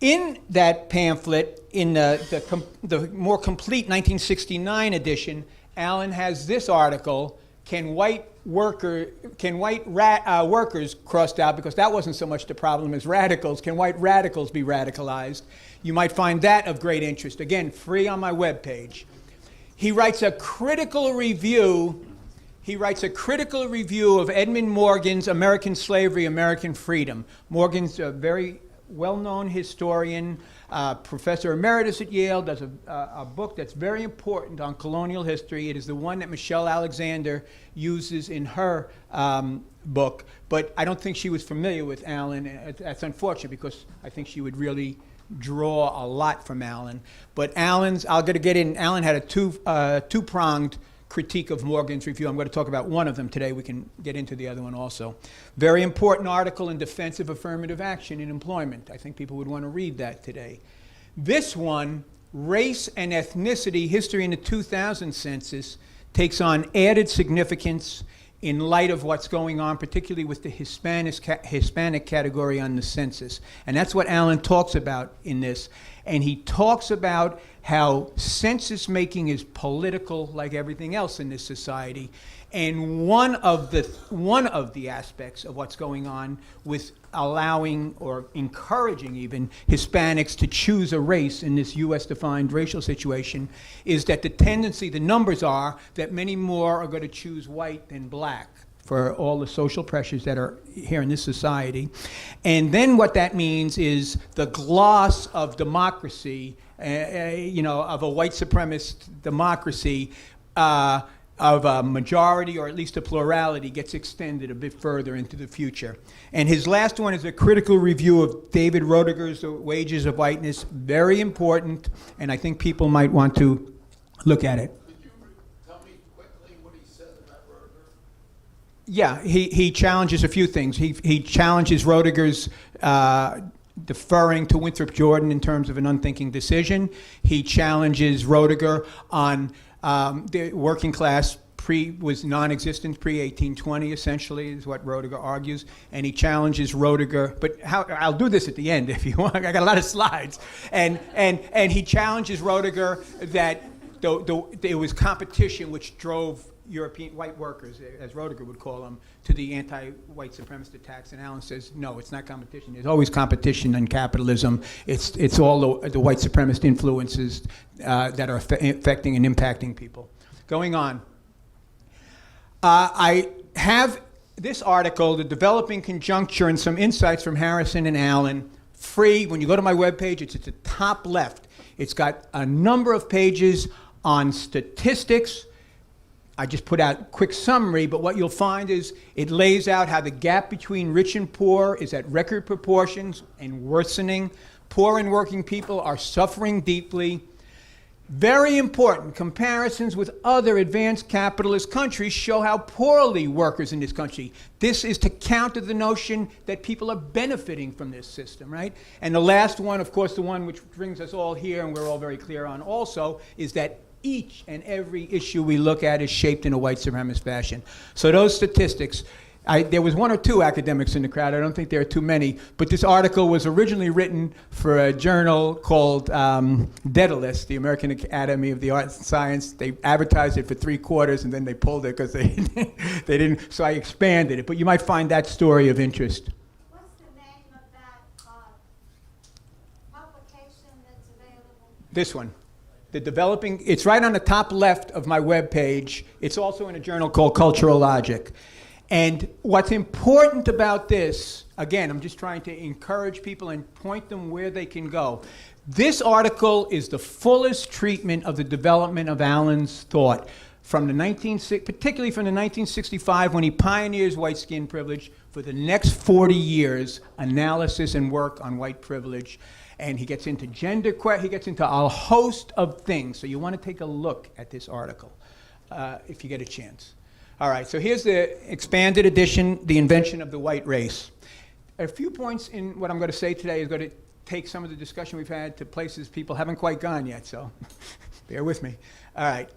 In that pamphlet, in the more complete 1969 edition, Allen has this article, Can white workers, crossed out, because that wasn't so much the problem as radicals, can white radicals be radicalized? You might find that of great interest. Again, free on my webpage. He writes a critical review. He writes a critical review of Edmund Morgan's American Slavery, American Freedom. Morgan's a very well-known historian, professor emeritus at Yale, does a book that's very important on colonial history. It is the one that Michelle Alexander uses in her book, but I don't think she was familiar with Allen. That's unfortunate, because I think she would really draw a lot from Allen. But Allen's, Allen had a two-pronged critique of Morgan's review. I'm going to talk about one of them today. We can get into the other one also. Very important article in defense of affirmative action in employment. I think people would want to read that today. This one, Race and Ethnicity, History in the 2000 Census, takes on added significance in light of what's going on, particularly with the Hispanic category on the census. And that's what Allen talks about in this. And he talks about how census making is political, like everything else in this society. And one of the aspects of what's going on with allowing or encouraging even Hispanics to choose a race in this US-defined racial situation is that the tendency, the numbers are that many more are going to choose white than black for all the social pressures that are here in this society. And then what that means is the gloss of democracy, of a white supremacist democracy, of a majority or at least a plurality, gets extended a bit further into the future. And his last one is a critical review of David Roediger's The Wages of Whiteness. Very important, and I think people might want to look at it. Could you tell me quickly what he said about Roediger? Yeah, he challenges a few things. He challenges Roediger's deferring to Winthrop Jordan in terms of an unthinking decision. He challenges Roediger on the working class was non-existent pre-1820, essentially, is what Roediger argues. And he challenges Roediger, but I'll do this at the end if you want. I got a lot of slides. And he challenges Roediger that there was competition which drove European white workers, as Roediger would call them, to the anti-white supremacist attacks. And Allen says, no, it's not competition. There's always competition in capitalism. It's all the white supremacist influences that are affecting and impacting people. Going on. I have this article, The Developing Conjuncture and Some Insights from Harrison and Allen, free. When you go to my webpage, it's at the top left. It's got a number of pages on statistics. I just put out a quick summary, but what you'll find is it lays out how the gap between rich and poor is at record proportions and worsening. Poor and working people are suffering deeply. Very important, comparisons with other advanced capitalist countries show how poorly workers in this country. This is to counter the notion that people are benefiting from this system, right? And the last one, of course, the one which brings us all here, and we're all very clear on also, is that each and every issue we look at is shaped in a white supremacist fashion. So those statistics, there was one or two academics in the crowd. I don't think there are too many. But this article was originally written for a journal called Daedalus, the American Academy of the Arts and Science. They advertised it for 3 quarters, and then they pulled it because they didn't. So I expanded it. But you might find that story of interest. What's the name of that publication that's available? This one. It's right on the top left of my webpage. It's also in a journal called Cultural Logic. And what's important about this, again, I'm just trying to encourage people and point them where they can go. This article is the fullest treatment of the development of Allen's thought from particularly from the 1965 when he pioneers white skin privilege, for the next 40 years, analysis and work on white privilege. And he gets into gender, he gets into a host of things. So you want to take a look at this article if you get a chance. All right, so here's the expanded edition, The Invention of the White Race. A few points in what I'm going to say today is going to take some of the discussion we've had to places people haven't quite gone yet, so bear with me. All right.